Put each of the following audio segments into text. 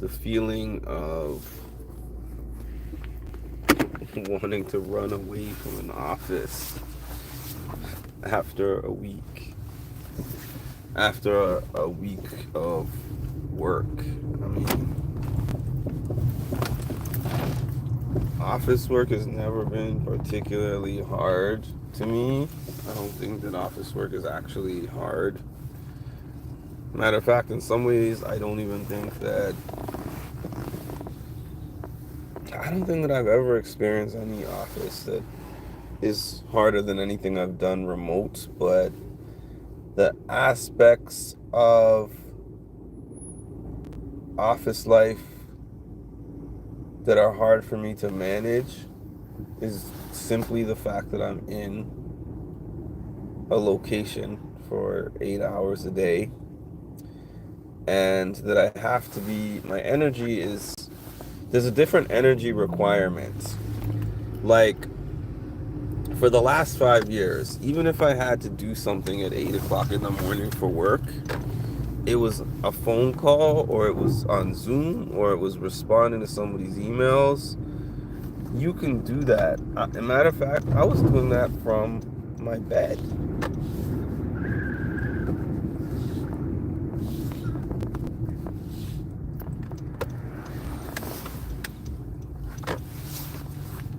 the feeling of wanting to run away from an office after a week, after a week of work. I mean, office work has never been particularly hard to me. I don't think that office work is actually hard. Matter of fact, in some ways, I don't think that I've ever experienced any office that is harder than anything I've done remote, but the aspects of office life that are hard for me to manage is simply the fact that I'm in a location for 8 hours a day, and that I have to be, my energy is, there's a different energy requirement. Like, for the last 5 years, even if I had to do something at 8 o'clock in the morning for work, it was a phone call, or it was on Zoom, or it was responding to somebody's emails. You can do that. As a matter of fact, I was doing that from my bed.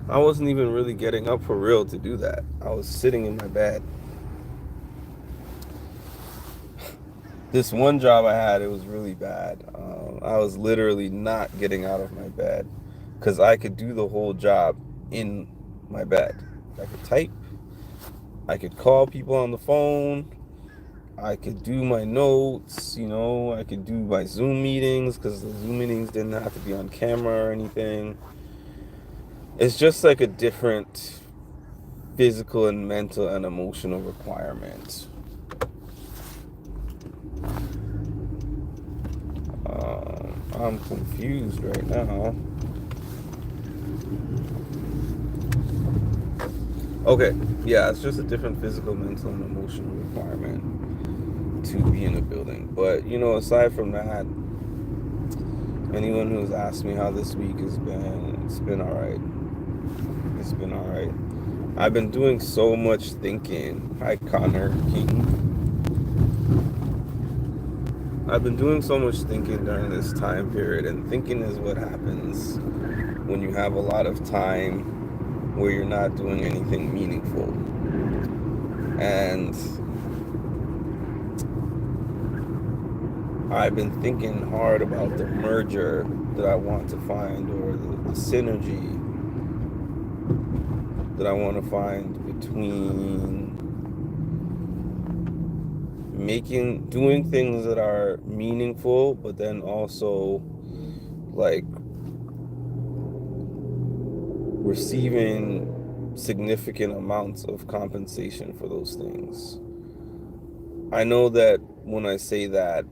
I wasn't even really getting up for real to do that. I was sitting in my bed. This one job I had, it was really bad. I was literally not getting out of my bed because I could do the whole job in my bed. I could type, I could call people on the phone, I could do my notes, I could do my Zoom meetings because the Zoom meetings didn't have to be on camera or anything. It's just like a different physical and mental and emotional requirement. I'm confused right now. Okay, yeah, it's just a different physical, mental, and emotional requirement to be in a building. But, aside from that, anyone who's asked me how this week has been, it's been alright. It's been alright. I've been doing so much thinking. Hi, Connor King. I've been doing so much thinking during this time period, and thinking is what happens when you have a lot of time where you're not doing anything meaningful. And I've been thinking hard about the merger that I want to find, or the synergy that I want to find between doing things that are meaningful, but then also like receiving significant amounts of compensation for those things. I know that when I say that,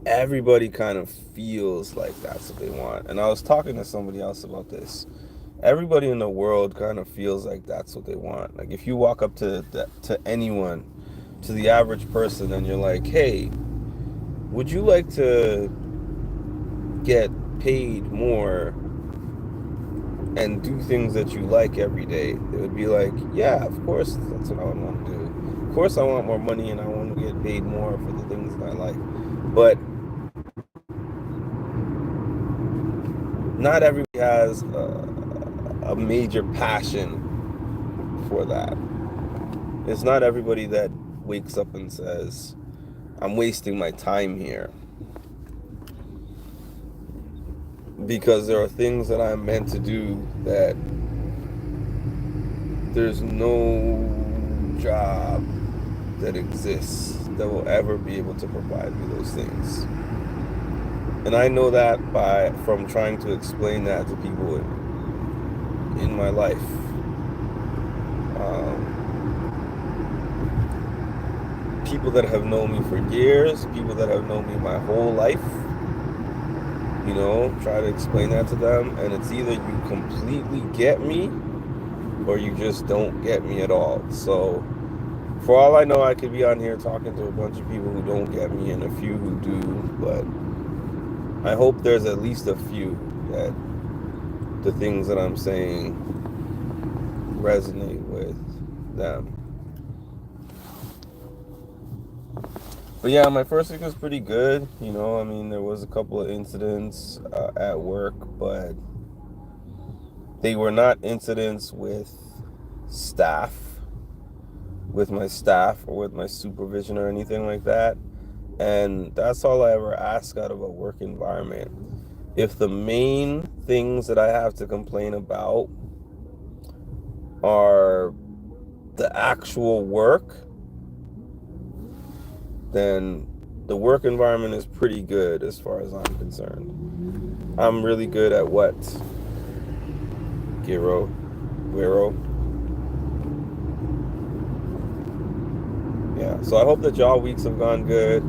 everybody kind of feels like that's what they want. And I was talking to somebody else about this. Everybody in the world kind of feels like that's what they want. Like, if you walk up to anyone, to the average person, and you're like, hey, would you like to get paid more and do things that you like every day? They would be like, yeah, of course, that's what I would want to do. Of course I want more money and I want to get paid more for the things that I like. But not everybody has a major passion for that. It's not everybody that wakes up and says, I'm wasting my time here. Because there are things that I'm meant to do that there's no job that exists that will ever be able to provide me those things. And I know that from trying to explain that to people in my life. People that have known me for years, people that have known me my whole life, try to explain that to them, and it's either you completely get me or you just don't get me at all. So for all I know, I could be on here talking to a bunch of people who don't get me and a few who do, but I hope there's at least a few that the things that I'm saying resonate with them. But yeah, my first week was pretty good. I mean, there was a couple of incidents at work, but they were not incidents staff, with my staff or with my supervision or anything like that. And that's all I ever ask out of a work environment. If the main things that I have to complain about are the actual work, then the work environment is pretty good as far as I'm concerned. I'm really good at what? Guero. Yeah, so I hope that y'all weeks have gone good.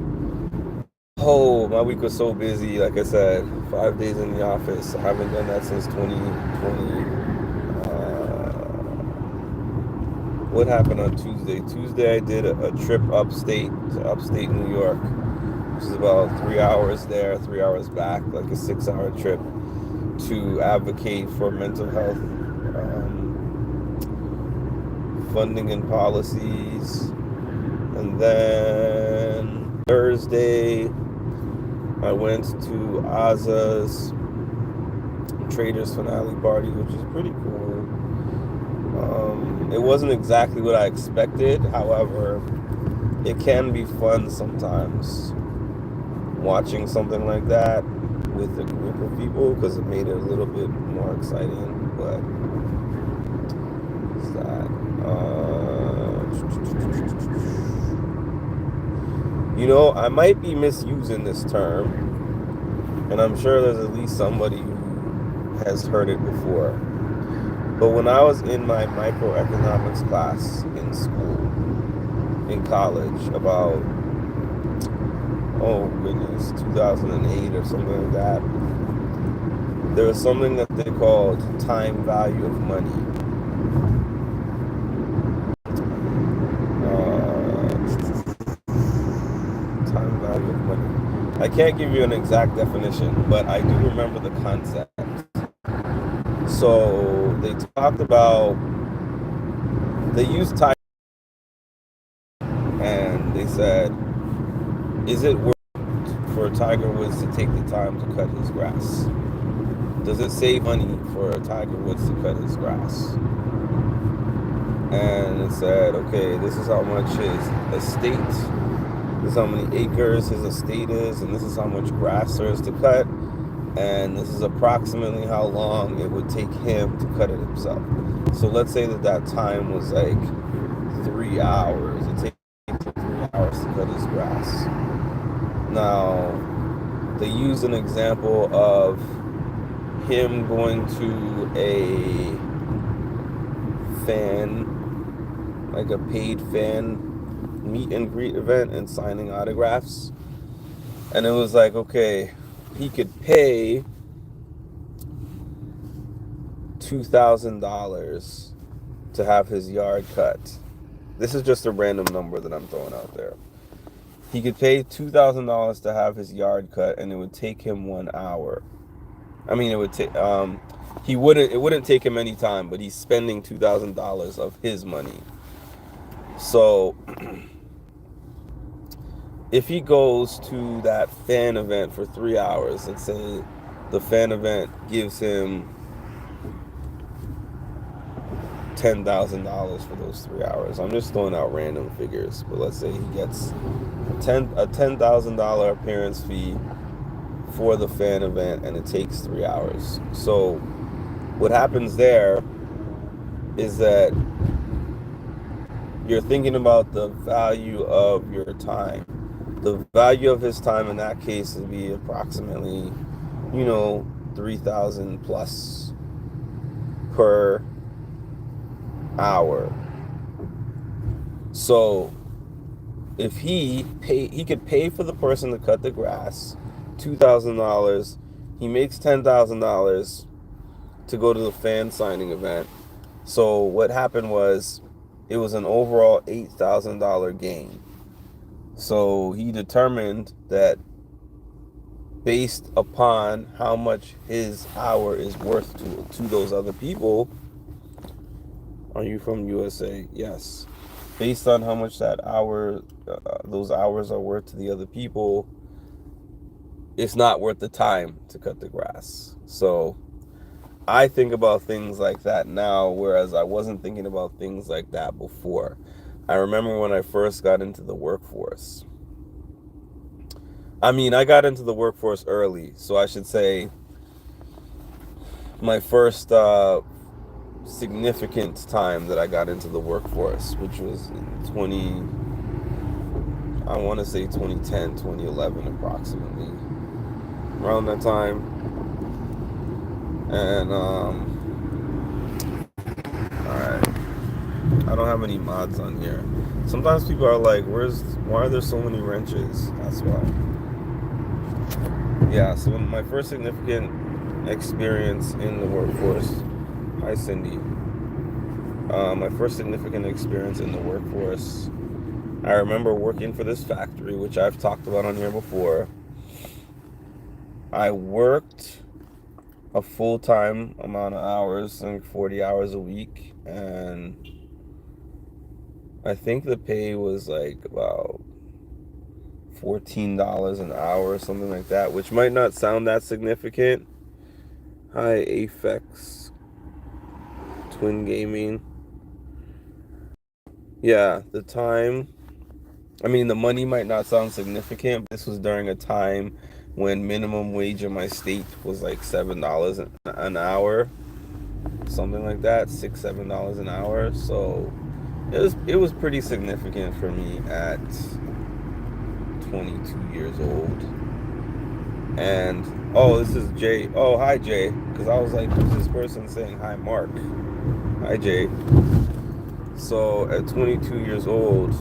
Oh, my week was so busy. Like I said, 5 days in the office. I haven't done that since 2020. What happened on Tuesday? Tuesday, I did a trip to upstate New York, which is about 3 hours there, 3 hours back, like a 6 hour trip to advocate for mental health funding and policies. And then Thursday, I went to Aza's Traders Finale party, which is pretty cool. It wasn't exactly what I expected. However, it can be fun sometimes watching something like that with a group of people, because it made it a little bit more exciting. But what's that? I might be misusing this term, and I'm sure there's at least somebody who has heard it before. But when I was in my microeconomics class in school, in college, about, oh goodness, 2008 or something like that, there was something that they called time value of money. Time value of money. I can't give you an exact definition, but I do remember the concept. So they talked about, they used time, and they said, is it worth for Tiger Woods to take the time to cut his grass? Does it save money for Tiger Woods to cut his grass? And it said, okay, this is how much his estate, this is how many acres his estate is, and this is how much grass there is to cut, and this is approximately how long it would take him to cut it himself. So let's say that time was like 3 hours. It takes him 3 hours to cut his grass. Now, they use an example of him going to a fan, like a paid fan meet and greet event and signing autographs. And it was like, okay, he could pay $2,000 to have his yard cut. This is just a random number that I'm throwing out there. He could pay $2,000 to have his yard cut, and it would take him 1 hour. I mean, it would take it wouldn't take him any time, but he's spending $2,000 of his money. So if he goes to that fan event for 3 hours, let's say the fan event gives him $10,000 for those 3 hours. I'm just throwing out random figures, but let's say he gets a $10,000 appearance fee for the fan event, and it takes 3 hours. So what happens there is that you're thinking about the value of your time. The value of his time in that case would be approximately, 3,000 plus per hour. So if he could pay for the person to cut the grass $2,000, he makes $10,000 to go to the fan signing event. So what happened was, it was an overall $8,000 gain. So he determined that based upon how much his hour is worth to those other people. Are you from USA? Yes. Based on how much that hour, those hours are worth to the other people, it's not worth the time to cut the grass. So I think about things like that now, whereas I wasn't thinking about things like that before. I remember when I first got into the workforce. I mean, I got into the workforce early, so I should say my first significant time that I got into the workforce, which was in I want to say 2010, 2011 approximately, around that time. And all right, I don't have any mods on here. Sometimes people are like, why are there so many wrenches? That's why. Yeah, so my first significant experience in the workforce. Hi, Cindy. My first significant experience in the workforce. I remember working for this factory, which I've talked about on here before. I worked a full-time amount of hours, like 40 hours a week, and I think the pay was like about $14 an hour or something like that, which might not sound that significant. Hi, Aphex Twin Gaming. Yeah, the money might not sound significant, but this was during a time when minimum wage in my state was like $7 an hour, something like that, $6, $7 an hour. So it was pretty significant for me at 22 years old. And this is Jay. Oh, hi Jay, because I was like, who's this person saying hi, Mark? Hi Jay. So at 22 years old,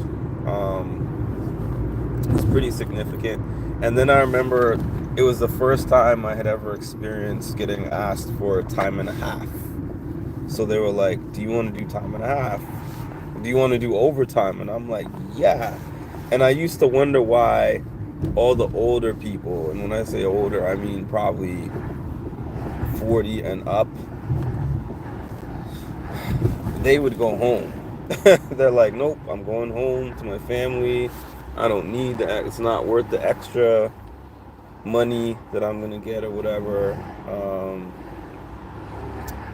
it's pretty significant. And then I remember it was the first time I had ever experienced getting asked for time and a half. So they were like, do you want to do time and a half? Do you want to do overtime? And I'm like, yeah. And I used to wonder why all the older people, and when I say older, I mean probably 40 and up, they would go home. They're like, nope, I'm going home to my family. I don't need that. It's not worth the extra money that I'm gonna get or whatever.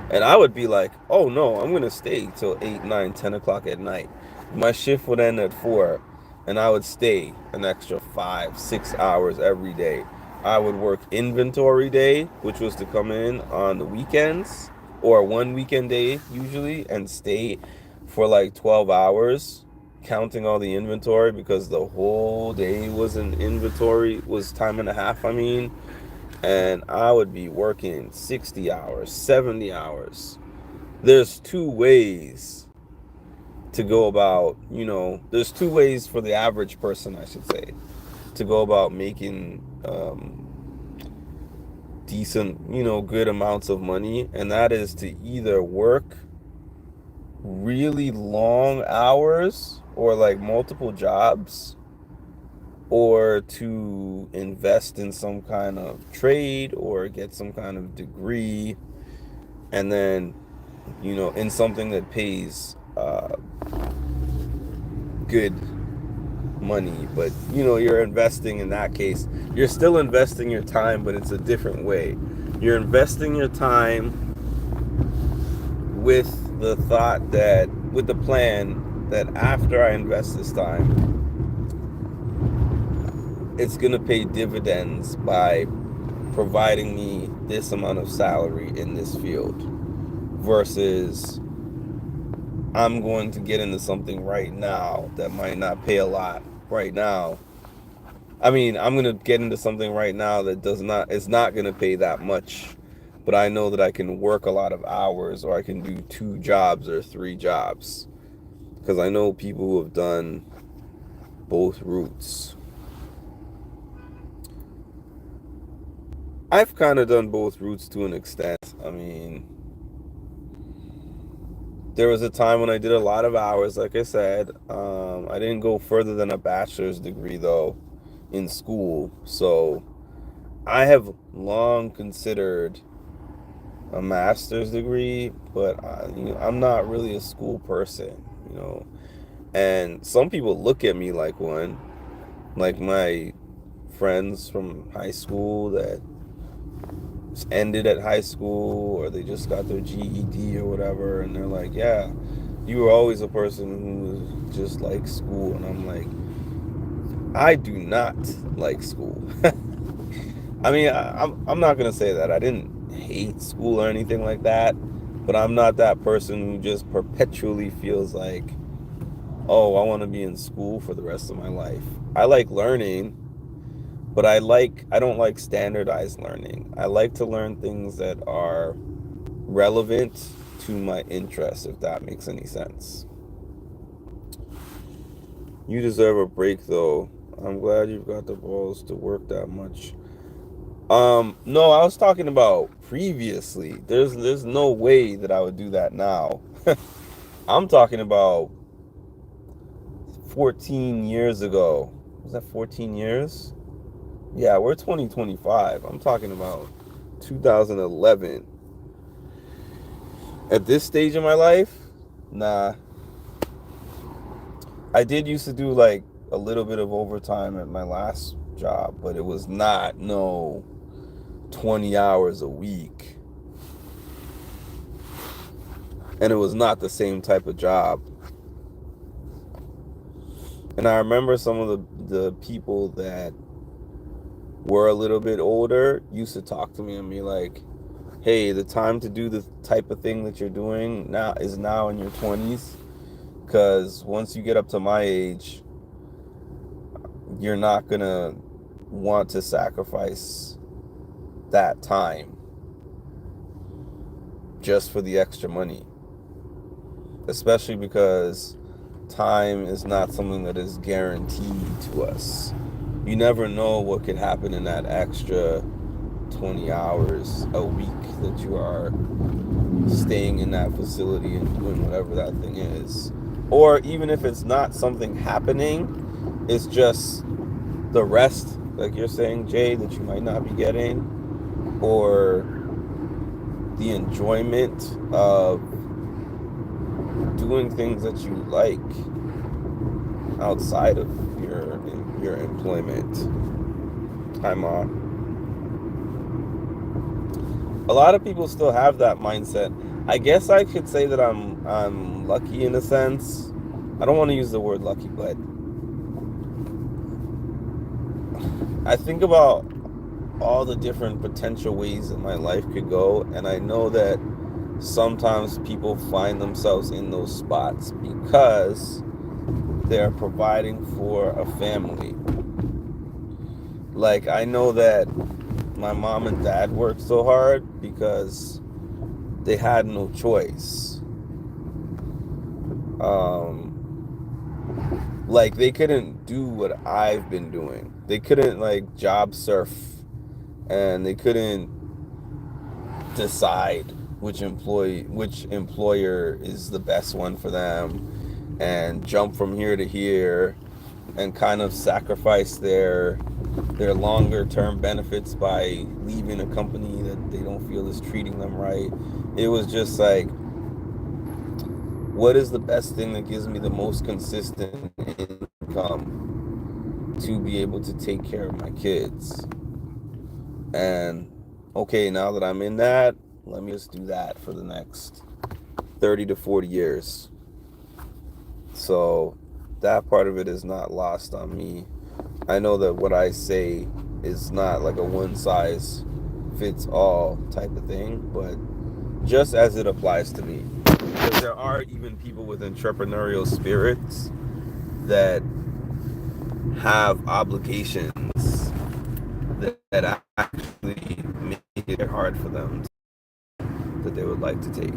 And I would be like, oh no, I'm gonna stay till 8, 9, 10 o'clock at night. My shift would end at 4, and I would stay an extra 5, 6 hours every day. I would work inventory day, which was to come in on the weekends or one weekend day usually, and stay for like 12 hours counting all the inventory, because the whole day was an inventory, was time and a half, and I would be working 60 hours, 70 hours. There's two ways to go about, there's two ways for the average person, I should say, to go about making decent, good amounts of money. And that is to either work really long hours or like multiple jobs, or to invest in some kind of trade or get some kind of degree, and then in something that pays good money. But you're investing, in that case you're still investing your time, but it's a different way. You're investing your time with with the plan that after I invest this time, it's going to pay dividends by providing me this amount of salary in this field, versus I'm going to get into something right now that might not pay a lot right now. I'm going to get into something right now that it's not going to pay that much, but I know that I can work a lot of hours, or I can do 2 jobs or 3 jobs, because I know people who have done both routes. I've kind of done both routes to an extent. There was a time when I did a lot of hours, like I said. I didn't go further than a bachelor's degree, though, in school. So I have long considered a master's degree, but I'm not really a school person, you know. And some people look at me like one, like my friends from high school that ended at high school or they just got their GED or whatever, and they're like, yeah, you were always a person who was just like school. And I'm like, I do not like school. I mean, I'm not gonna say that I didn't hate school or anything like that, but I'm not that person who just perpetually feels like, oh, I want to be in school for the rest of my life. I like learning, but I don't like standardized learning. I like to learn things that are relevant to my interests, if that makes any sense. You deserve a break though. I'm glad you've got the balls to work that much. No, I was talking about previously. There's no way that I would do that now. I'm talking about 14 years ago. Was that 14 years? Yeah, we're 2025. I'm talking about 2011. At this stage in my life, nah. I did used to do like a little bit of overtime at my last job, but it was not no 20 hours a week. And it was not the same type of job. And I remember some of the people that were a little bit older used to talk to me and be like, hey, the time to do the type of thing that you're doing now is now in your 20s, because once you get up to my age, you're not gonna want to sacrifice that time just for the extra money, especially because time is not something that is guaranteed to us. You never know what could happen in that extra 20 hours a week that you are staying in that facility and doing whatever that thing is. Or even if it's not something happening, it's just the rest, like you're saying, Jay, that you might not be getting, or the enjoyment of doing things that you like outside of your employment. Hi, Mom. A lot of people still have that mindset. I guess I could say that I'm lucky in a sense. I don't want to use the word lucky, but I think about all the different potential ways that my life could go, and I know that sometimes people find themselves in those spots because they're providing for a family. Like, I know that my mom and dad worked so hard because they had no choice. Like, they couldn't do what I've been doing. They couldn't like job surf, and they couldn't decide which employer is the best one for them, and jump from here to here, and kind of sacrifice their longer term benefits by leaving a company that they don't feel is treating them right. It was just like, what is the best thing that gives me the most consistent income to be able to take care of my kids? And okay, now that I'm in that, let me just do that for the next 30 to 40 years. So that part of it is not lost on me. I know that what I say is not like a one size fits all type of thing, but just as it applies to me. Because there are even people with entrepreneurial spirits that have obligations that actually make it hard for them that they would like to take.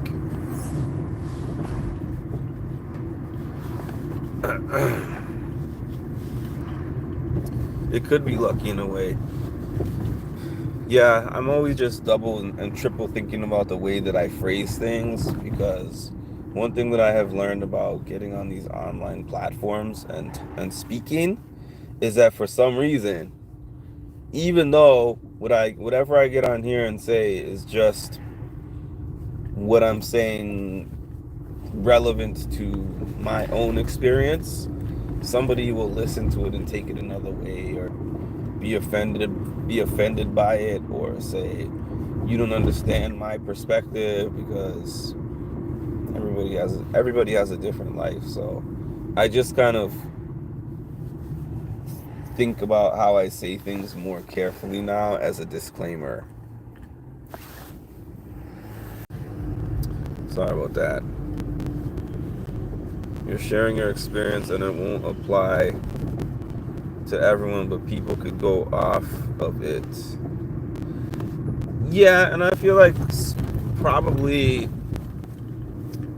It could be lucky in a way. Yeah, I'm always just double and triple thinking about the way that I phrase things, because one thing that I have learned about getting on these online platforms and speaking is that for some reason, even though whatever I get on here and say is just what I'm saying relevant to my own experience. Somebody will listen to it and take it another way, or be offended by it, or say you don't understand my perspective, because everybody has a different life. So I just kind of think about how I say things more carefully now as a disclaimer. Sorry about that. You're sharing your experience and it won't apply to everyone, but people could go off of it. Yeah, and I feel like probably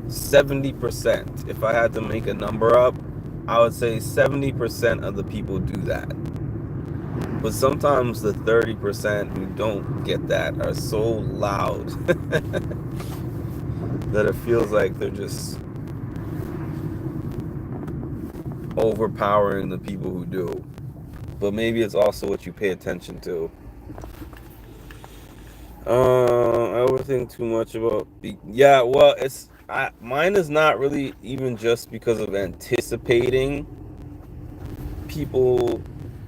70%, if I had to make a number up, I would say 70% of the people do that. But sometimes the 30% who don't get that are so loud that it feels like they're just overpowering the people who do. But maybe it's also what you pay attention to. I overthink too much about yeah, well, mine is not really even just because of anticipating people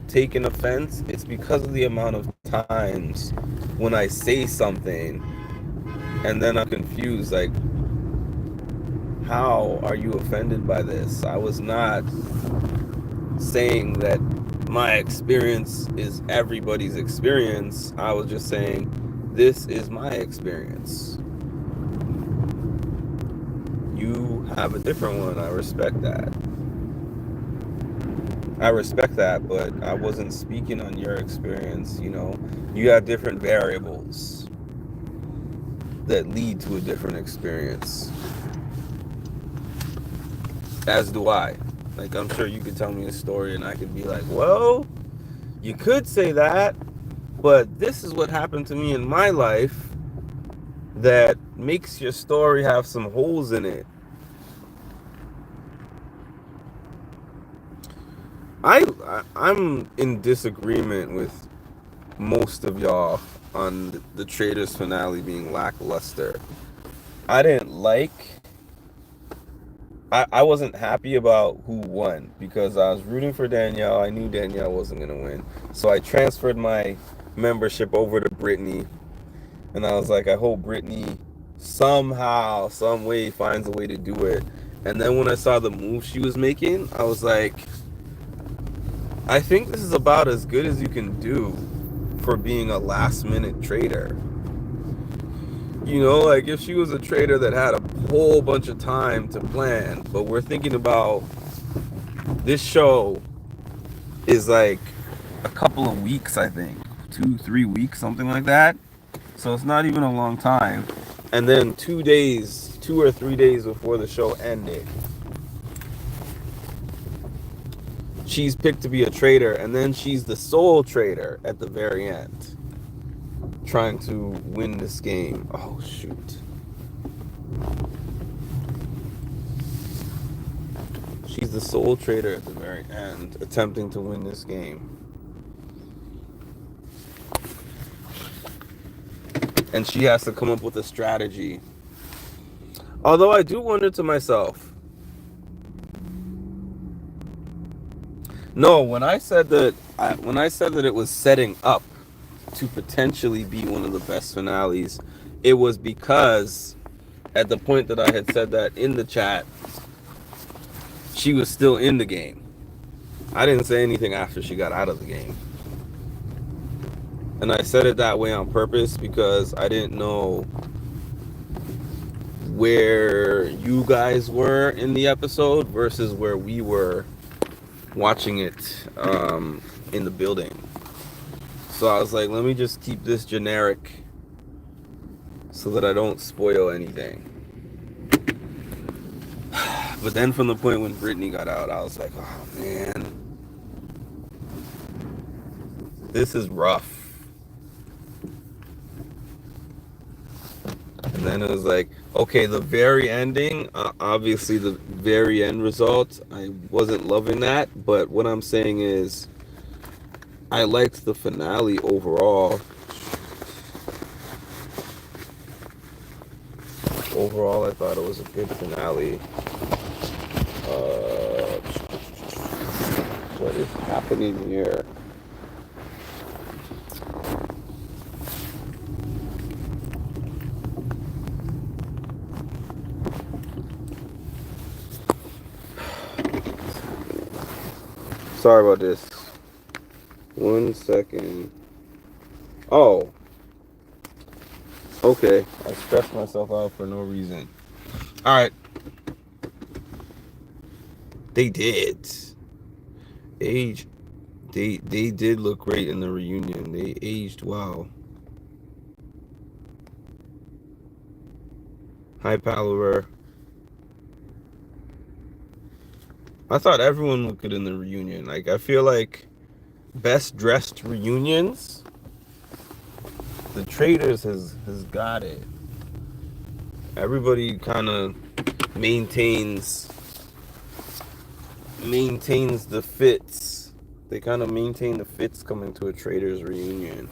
taking offense. It's because of the amount of times when I say something and then I'm confused, like, how are you offended by this? I was not saying that my experience is everybody's experience. I was just saying this is my experience. You have a different one. I respect that. But I wasn't speaking on your experience. You have different variables that lead to a different experience, as do I. Like, I'm sure you could tell me a story and I could be like, well, you could say that, but this is what happened to me in my life that makes your story have some holes in it. I'm in disagreement with most of y'all on the Traitors finale being lackluster. I didn't like. I wasn't happy about who won because I was rooting for Danielle. I knew Danielle wasn't gonna win, so I transferred my membership over to Brittany, and I was like, I hope Brittany somehow, some way finds a way to do it. And then when I saw the move she was making, I was like, I think this is about as good as you can do for being a last minute traitor. Like if she was a traitor that had a whole bunch of time to plan, but we're thinking about this show is like a couple of weeks, I think 2-3 weeks, something like that. So it's not even a long time. And then 2 or 3 days before the show ended, she's picked to be a traitor, and then she's the sole traitor at the very end, trying to win this game. Oh, shoot. She's the sole traitor at the very end, attempting to win this game. And she has to come up with a strategy. Although I do wonder to myself, no, when I said that it was setting up to potentially be one of the best finales, it was because at the point that I had said that in the chat, she was still in the game. I didn't say anything after she got out of the game. And I said it that way on purpose because I didn't know where you guys were in the episode versus where we were watching it in the building. So I was like, let me just keep this generic so that I don't spoil anything. But then from the point when Brittany got out, I was like, oh man, this is rough. And then it was like, okay, the very ending, obviously the very end result, I wasn't loving that. But what I'm saying is, I liked the finale overall. overall, I thought it was a good finale. What is happening here? Sorry about this. 1 second. Oh. Okay. I stressed myself out for no reason. Alright. They did. Age. They did look great in the reunion. They aged well. High Palaver. I thought everyone looked good in the reunion. Like, I feel like best dressed reunions, the Traders has got it. Everybody kind of maintains the fits. They kind of maintain the fits coming to a Traders reunion.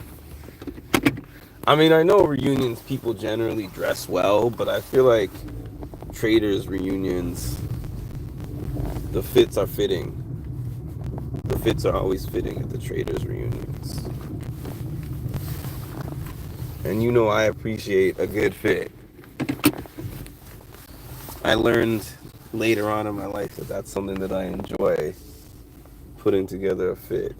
I mean, I know reunions people generally dress well, but I feel like Traders reunions, the fits are fitting. The fits are always fitting at the Traders reunions. And you know I appreciate a good fit. I learned later on in my life that that's something that I enjoy, putting together a fit.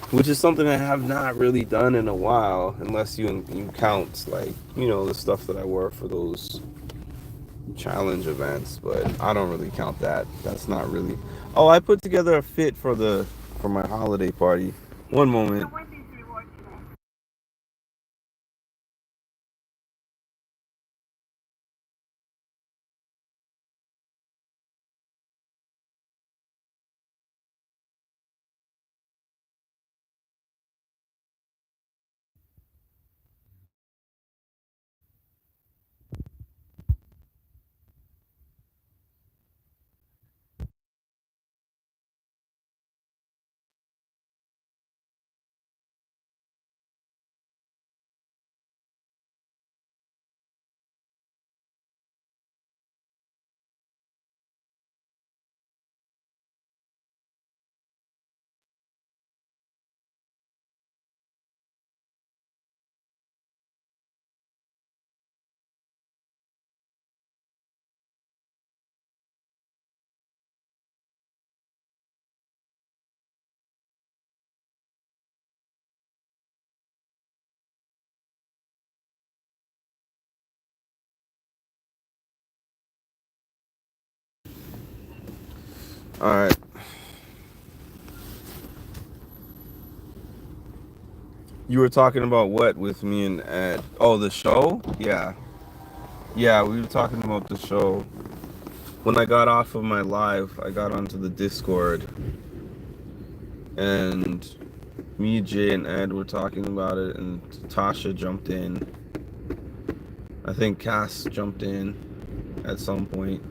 Which is something I have not really done in a while, unless you count, like, you know, the stuff that I wore for those challenge events, but I don't really count that. That's not really. Oh, I put together a fit for my holiday party. One moment. All right. You were talking about what with me and Ed? Oh, the show? Yeah. Yeah, we were talking about the show. When I got off of my live, I got onto the Discord, and me, Jay, and Ed were talking about it, and Tasha jumped in. I think Cass jumped in at some point.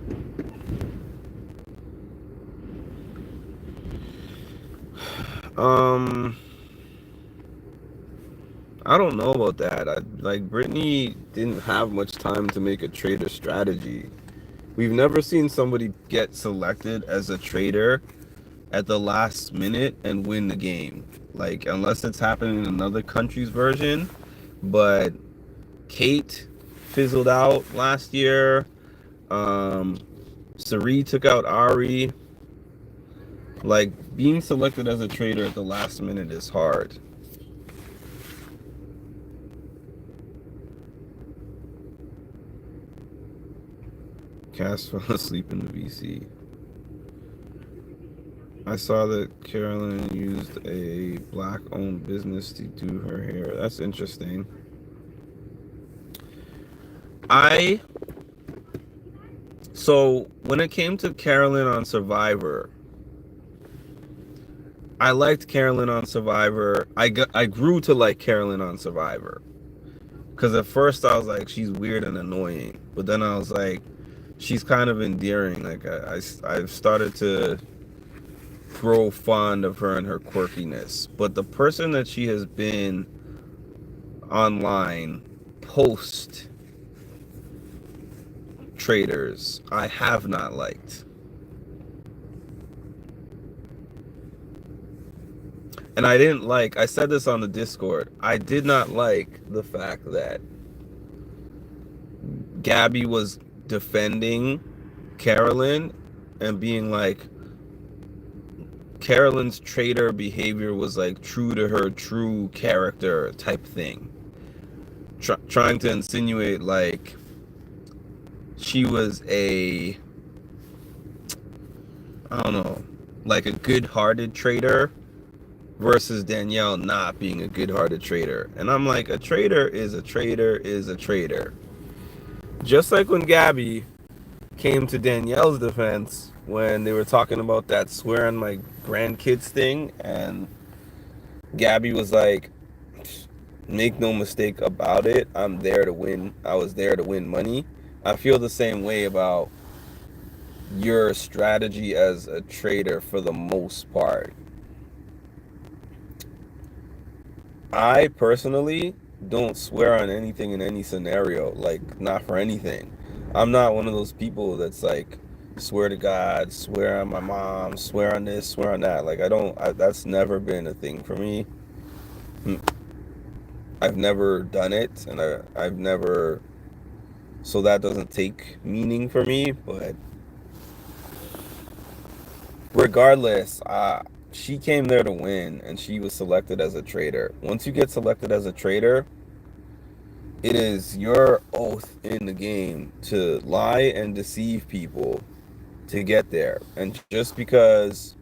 I don't know about that. Like, Brittany didn't have much time to make a trader strategy. We've never seen somebody get selected as a trader at the last minute and win the game. Like, unless it's happening in another country's version. But Kate fizzled out last year. Sari took out Ari. Like, being selected as a trader at the last minute is hard. Cass fell asleep in the VC. I saw that Carolyn used a black-owned business to do her hair. That's interesting. So when it came to Carolyn on Survivor, I liked Carolyn on Survivor. I grew to like Carolyn on Survivor. Because at first I was like, she's weird and annoying. But then I was like, she's kind of endearing. Like, I've started to grow fond of her and her quirkiness. But the person that she has been online post traders I have not liked. And I said this on the Discord, I did not like the fact that Gabby was defending Carolyn and being like, Carolyn's trader behavior was like true to her true character type thing. Trying to insinuate like she was I don't know, like a good-hearted trader versus Danielle not being a good-hearted trader. And I'm like, a trader is a trader is a trader. Just like when Gabby came to Danielle's defense when they were talking about that swear on my grandkids thing, and Gabby was like, make no mistake about it, I'm there to win. I was there to win money. I feel the same way about your strategy as a trader for the most part. I personally don't swear on anything in any scenario, like not for anything. I'm not one of those people that's like, swear to God, swear on my mom, swear on this, swear on that. Like that's never been a thing for me. I've never done it, and I've never, so that doesn't take meaning for me. But regardless, she came there to win, and she was selected as a trader. Once you get selected as a trader, it is your oath in the game to lie and deceive people to get there. And just because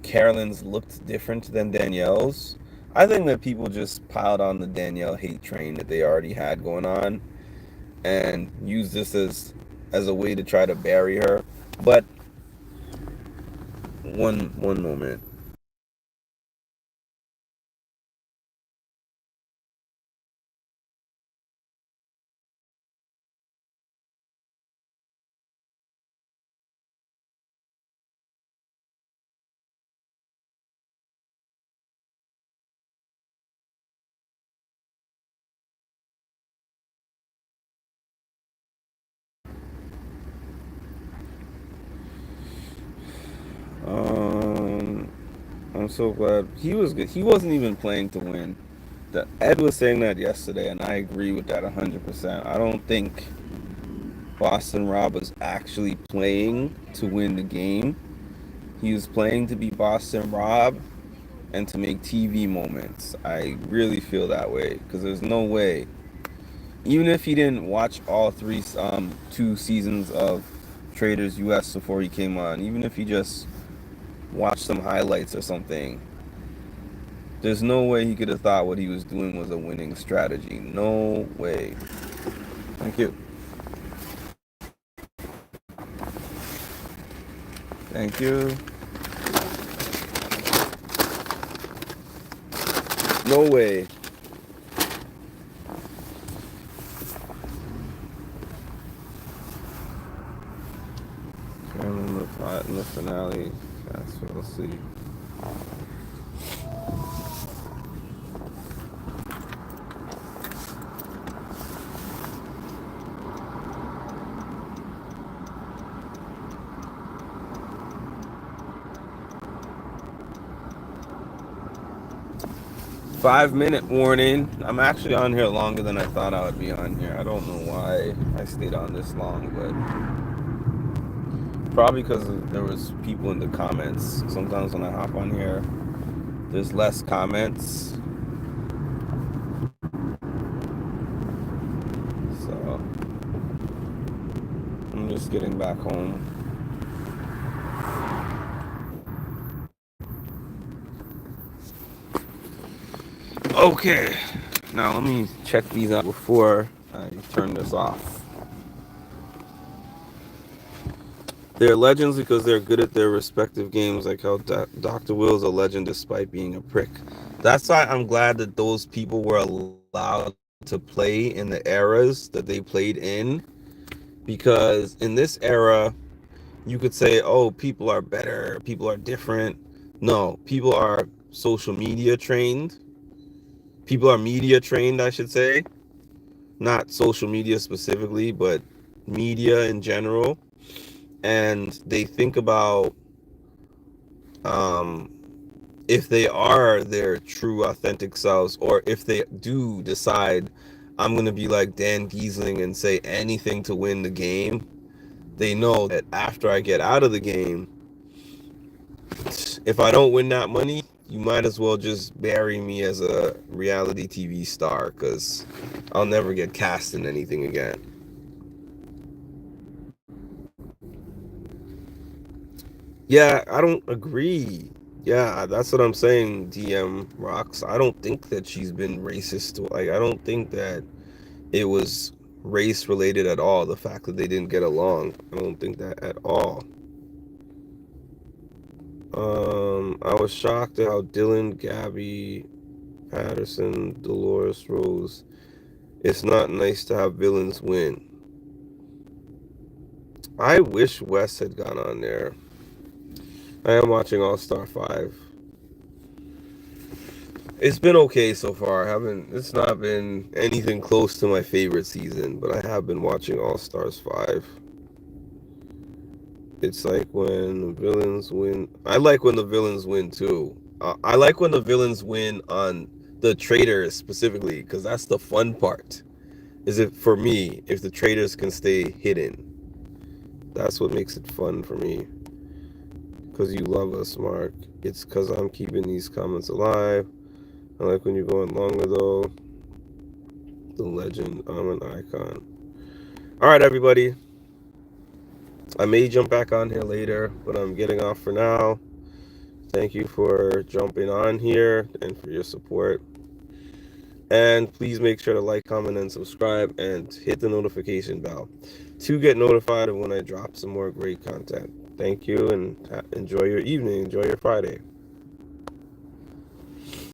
Carolyn's looked different than Danielle's, I think that people just piled on the Danielle hate train that they already had going on and use this as a way to try to bury her. But one moment. Um, I'm so glad he was good. He wasn't even playing to win. Ed was saying that yesterday, and I agree with that 100%. I don't think Boston Rob was actually playing to win the game. He was playing to be Boston Rob and to make TV moments. I really feel that way because there's no way, even if he didn't watch all two seasons of Traders US before he came on, even if he just watched some highlights or something, there's no way he could have thought what he was doing was a winning strategy. No way. Thank you. Thank you. No way. In the finale, that's what we'll see. Five-minute warning. I'm actually on here longer than I thought I would be on here. I don't know why I stayed on this long, but probably because there was people in the comments. Sometimes when I hop on here, there's less comments. So I'm just getting back home. Okay, now let me check these out before I turn this off. They're legends because they're good at their respective games, like how Dr. Will's a legend despite being a prick. That's why I'm glad that those people were allowed to play in the eras that they played in, because in this era, you could say, oh, people are better, people are different. No, people are social media trained. People are media trained, I should say. not social media specifically, but media in general, and they think about um, if they are their true authentic selves, or if they do decide I'm going to be like Dan Giesling and say anything to win the game, they know that after I get out of the game, if I don't win that money, you might as well just bury me as a reality TV star, because I'll never get cast in anything again. Yeah, I don't agree. Yeah, that's what I'm saying, DM Rocks. I don't think that she's been racist. Like, I don't think that it was race related at all. The fact that they didn't get along, I don't think that at all. I was shocked at how Dylan, Gabby, Patterson, Dolores Rose. It's not nice to have villains win. I wish Wes had gone on there. I am watching All Star 5. It's been okay so far. I haven't It's not been anything close to my favorite season, but I have been watching All Stars 5. It's like when villains win. I like when the villains win too. I like when the villains win on the traitors specifically, because that's the fun part. Is it for me if the traitors can stay hidden? That's what makes it fun for me. Because you love us, Mark. It's because I'm keeping these comments alive. I like when you're going longer though. The legend. I'm an icon. All right, everybody. I may jump back on here later, but I'm getting off for now. Thank you for jumping on here and for your support. And please make sure to like, comment, and subscribe, and hit the notification bell to get notified of when I drop some more great content. Thank you, and enjoy your evening. Enjoy your Friday.